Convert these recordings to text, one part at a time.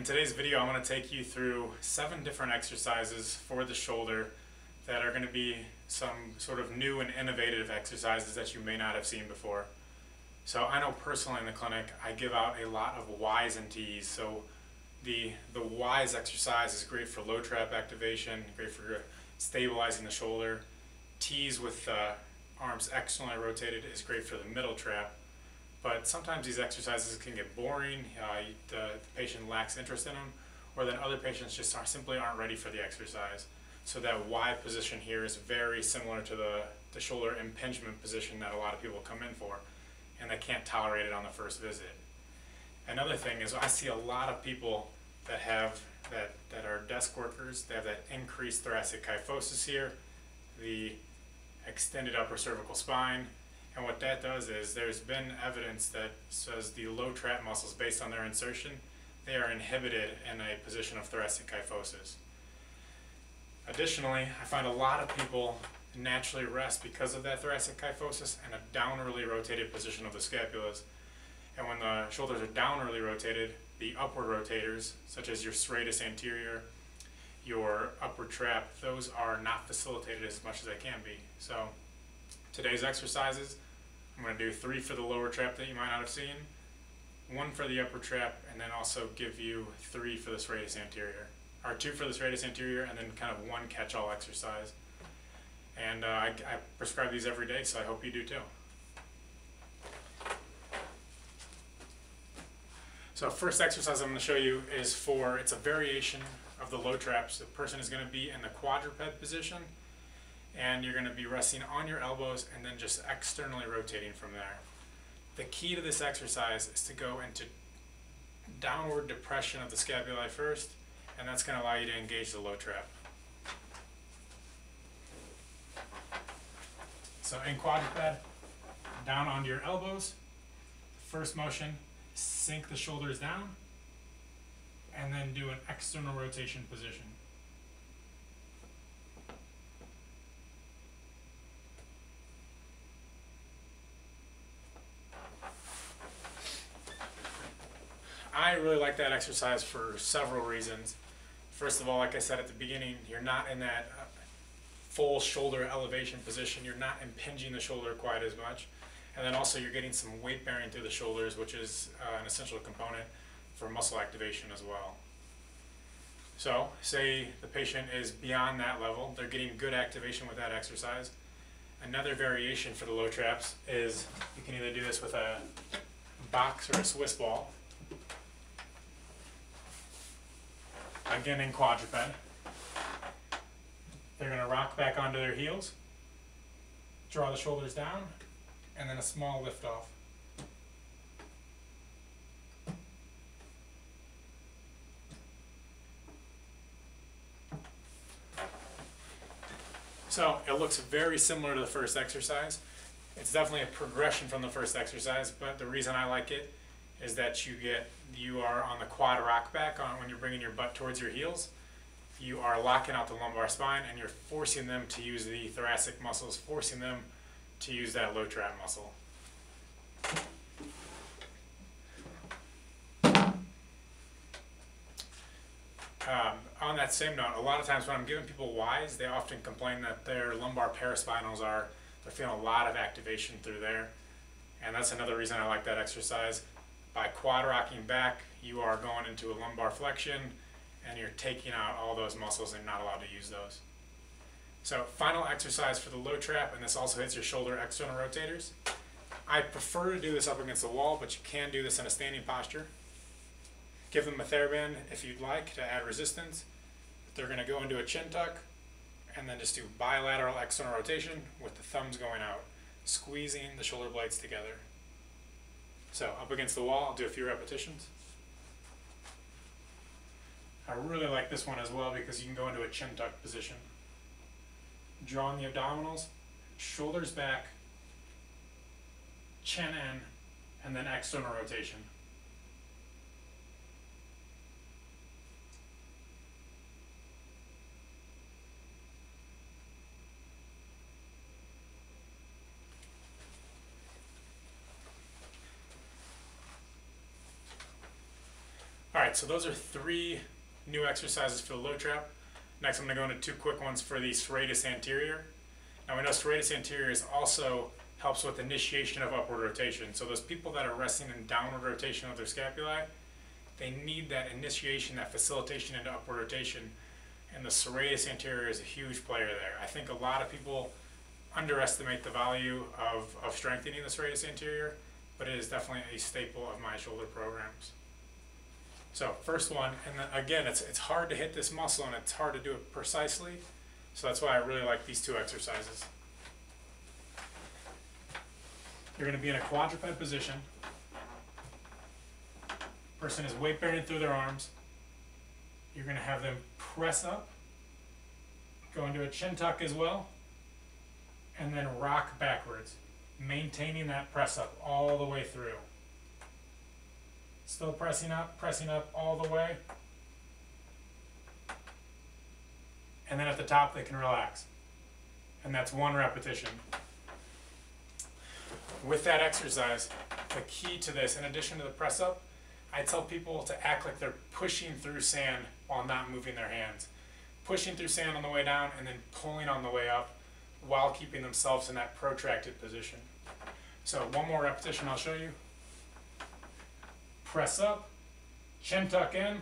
In today's video, I'm going to take you through 7 different exercises for the shoulder that are going to be some sort of new and innovative exercises that you may not have seen before. So I know personally in the clinic, I give out a lot of Ys and Ts. So the Ys exercise is great for low trap activation, great for stabilizing the shoulder. Ts with arms externally rotated is great for the middle trap. But sometimes these exercises can get boring, the patient lacks interest in them, or then other patients just simply aren't ready for the exercise. So that Y position here is very similar to the shoulder impingement position that a lot of people come in for, and they can't tolerate it on the first visit. Another thing is I see a lot of people that have that are desk workers. They have that increased thoracic kyphosis here, the extended upper cervical spine. And what that does is there's been evidence that says the low trap muscles, based on their insertion, they are inhibited in a position of thoracic kyphosis. Additionally, I find a lot of people naturally rest because of that thoracic kyphosis in a downwardly rotated position of the scapulas. And when the shoulders are downwardly rotated, the upward rotators, such as your serratus anterior, your upward trap, those are not facilitated as much as they can be. So today's exercises, I'm going to do 3 for the lower trap that you might not have seen, 1 for the upper trap, and then also give you 3 for the serratus anterior, or 2 for the serratus anterior, and then kind of 1 catch-all exercise. And I prescribe these every day, so I hope you do too. So first exercise I'm going to show you is it's a variation of the low traps. The person is going to be in the quadruped position, and you're going to be resting on your elbows and then just externally rotating from there. The key to this exercise is to go into downward depression of the scapulae first, and that's going to allow you to engage the low trap. So in quadruped, down onto your elbows. First motion, sink the shoulders down, and then do an external rotation position. I really like that exercise for several reasons. First of all, like I said at the beginning, you're not in that full shoulder elevation position. You're not impinging the shoulder quite as much. And then also you're getting some weight bearing through the shoulders, which is an essential component for muscle activation as well. So say the patient is beyond that level, they're getting good activation with that exercise. Another variation for the low traps is you can either do this with a box or a Swiss ball. Again in quadruped. They're going to rock back onto their heels, draw the shoulders down, and then a small lift off. So it looks very similar to the first exercise. It's definitely a progression from the first exercise, but the reason I like it is that you are on the quad rock back when you're bringing your butt towards your heels. You are locking out the lumbar spine, and you're forcing them to use the thoracic muscles, forcing them to use that low trap muscle. On that same note, a lot of times when I'm giving people Ys, they often complain that their lumbar paraspinals they're feeling a lot of activation through there. And that's another reason I like that exercise. By quad rocking back, you are going into a lumbar flexion, and you're taking out all those muscles and not allowed to use those. So final exercise for the low trap, and this also hits your shoulder external rotators. I prefer to do this up against the wall, but you can do this in a standing posture. Give them a TheraBand if you'd like to add resistance. They're going to go into a chin tuck, and then just do bilateral external rotation with the thumbs going out, squeezing the shoulder blades together. So up against the wall, I'll do a few repetitions. I really like this one as well because you can go into a chin tuck position. Drawing the abdominals, shoulders back, chin in, and then external rotation. Alright, so those are 3 new exercises for the low trap. Next I'm going to go into 2 quick ones for the serratus anterior. Now we know serratus anterior also helps with initiation of upward rotation. So those people that are resting in downward rotation of their scapulae, they need that initiation, that facilitation into upward rotation. And the serratus anterior is a huge player there. I think a lot of people underestimate the value of strengthening the serratus anterior, but it is definitely a staple of my shoulder programs. So first one, and then again, it's hard to hit this muscle and it's hard to do it precisely. So that's why I really like these 2 exercises. You're going to be in a quadruped position. Person is weight bearing through their arms. You're going to have them press up, go into a chin tuck as well, and then rock backwards, maintaining that press up all the way through. Still pressing up all the way. And then at the top they can relax. And that's 1 repetition. With that exercise, the key to this, in addition to the press up, I tell people to act like they're pushing through sand while not moving their hands. Pushing through sand on the way down and then pulling on the way up while keeping themselves in that protracted position. So 1 more repetition I'll show you. Press up, chin tuck in,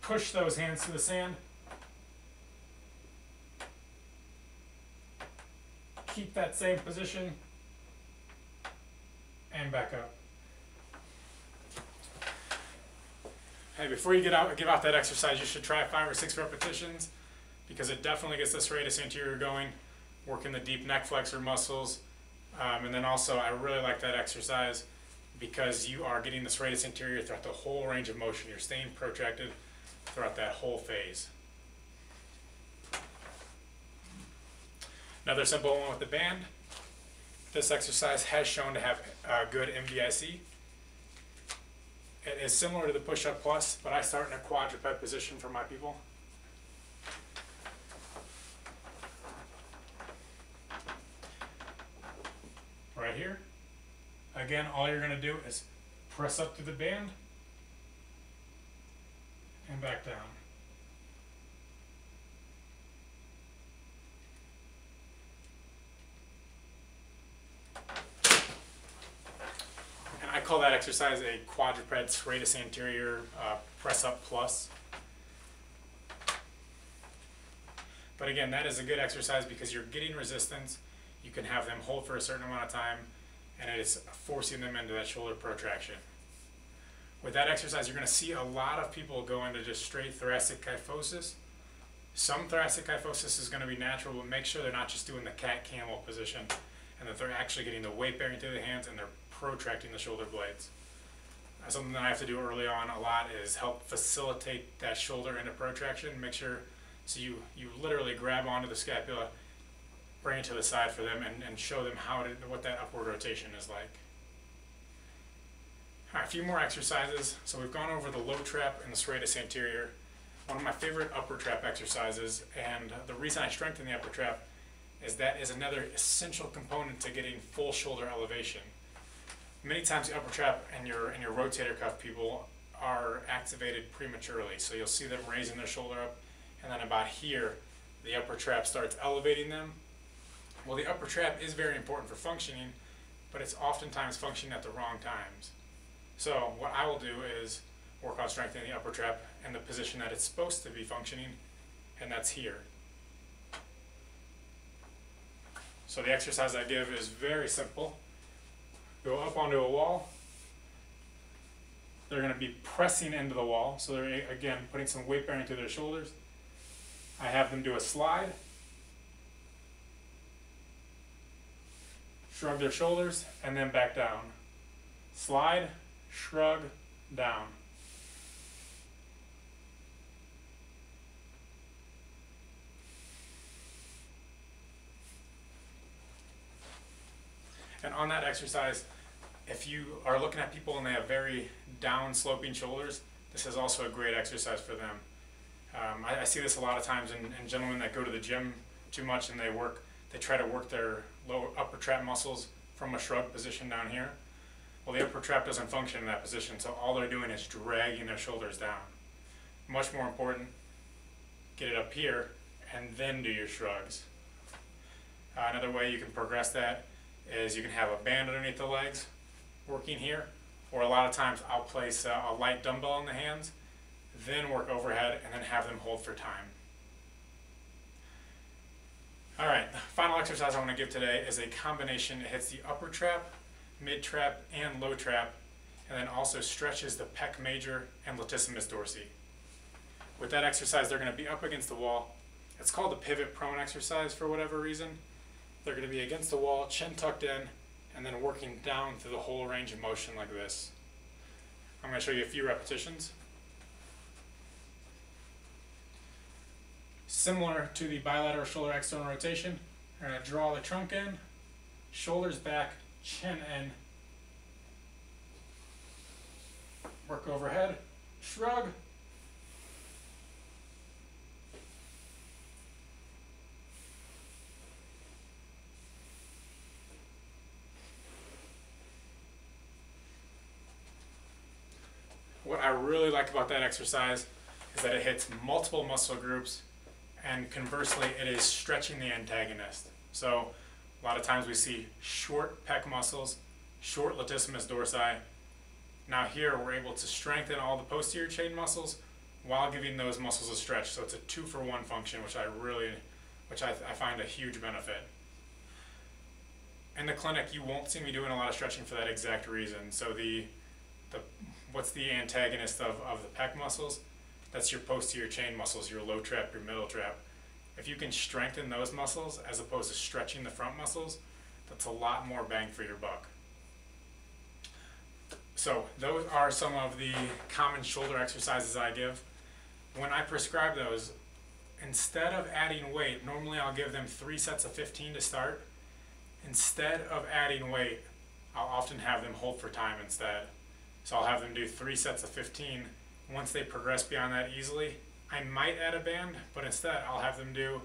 push those hands to the sand, keep that same position, and back up. Hey, before you give out that exercise, you should try 5 or 6 repetitions because it definitely gets the serratus anterior going, working the deep neck flexor muscles. And then also, I really like that exercise because you are getting the serratus anterior throughout the whole range of motion. You're staying protracted throughout that whole phase. Another simple one with the band. This exercise has shown to have good MVIC. It is similar to the push-up plus, but I start in a quadruped position for my people. Right here. Again, all you're going to do is press up to the band and back down. And I call that exercise a quadruped serratus anterior press up plus. But again, that is a good exercise because you're getting resistance. You can have them hold for a certain amount of time, and it is forcing them into that shoulder protraction. With that exercise, you're going to see a lot of people go into just straight thoracic kyphosis. Some thoracic kyphosis is going to be natural, but make sure they're not just doing the cat-camel position, and that they're actually getting the weight bearing through the hands and they're protracting the shoulder blades. Something that I have to do early on a lot is help facilitate that shoulder into protraction. Make sure, so you literally grab onto the scapula, bring it to the side for them, and show them what that upward rotation is like. All right, a few more exercises. So we've gone over the low trap and the serratus anterior. One of my favorite upper trap exercises, and the reason I strengthen the upper trap is that is another essential component to getting full shoulder elevation. Many times the upper trap and your rotator cuff people are activated prematurely. So you'll see them raising their shoulder up, and then about here, the upper trap starts elevating them. Well, the upper trap is very important for functioning, but it's oftentimes functioning at the wrong times. So what I will do is work on strengthening the upper trap in the position that it's supposed to be functioning, and that's here. So the exercise I give is very simple. Go up onto a wall. They're going to be pressing into the wall, so they're again putting some weight bearing to their shoulders. I have them do a slide, shrug their shoulders, and then back down. Slide, shrug, down. And on that exercise, if you are looking at people and they have very down sloping shoulders, this is also a great exercise for them. I see this a lot of times in gentlemen that go to the gym too much and they try to work their upper trap muscles from a shrug position down here. Well, the upper trap doesn't function in that position, so all they're doing is dragging their shoulders down. Much more important, get it up here and then do your shrugs. Another way you can progress that is you can have a band underneath the legs working here, or a lot of times I'll place a light dumbbell in the hands, then work overhead and then have them hold for time. Alright, the final exercise I want to give today is a combination. It hits the upper trap, mid trap, and low trap, and then also stretches the pec major and latissimus dorsi. With that exercise, they're going to be up against the wall. It's called the pivot prone exercise for whatever reason. They're going to be against the wall, chin tucked in, and then working down through the whole range of motion like this. I'm going to show you a few repetitions. Similar to the bilateral shoulder external rotation, we're going to draw the trunk in, shoulders back, chin in, work overhead, shrug, what I really like about that exercise is that it hits multiple muscle groups, and conversely it is stretching the antagonist. So a lot of times we see short pec muscles, short latissimus dorsi. Now here we're able to strengthen all the posterior chain muscles while giving those muscles a stretch. So it's a 2-for-1 function, which I find a huge benefit. In the clinic, you won't see me doing a lot of stretching for that exact reason. So what's the antagonist of the pec muscles? That's your posterior chain muscles, your low trap, your middle trap. If you can strengthen those muscles as opposed to stretching the front muscles, that's a lot more bang for your buck. So those are some of the common shoulder exercises I give. When I prescribe those, instead of adding weight, normally I'll give them 3 sets of 15 to start. Instead of adding weight, I'll often have them hold for time instead. So I'll have them do 3 sets of 15. Once they progress beyond that easily, I might add a band, but instead I'll have them do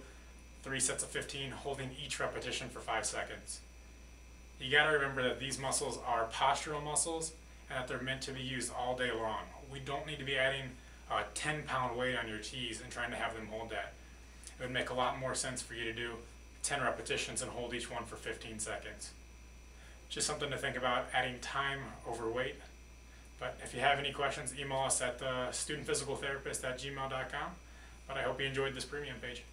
3 sets of 15, holding each repetition for 5 seconds. You gotta remember that these muscles are postural muscles and that they're meant to be used all day long. We don't need to be adding a 10-pound weight on your T's and trying to have them hold that. It would make a lot more sense for you to do 10 repetitions and hold each one for 15 seconds. Just something to think about, adding time over weight. But if you have any questions, email us at studentphysicaltherapist@gmail.com. But I hope you enjoyed this premium page.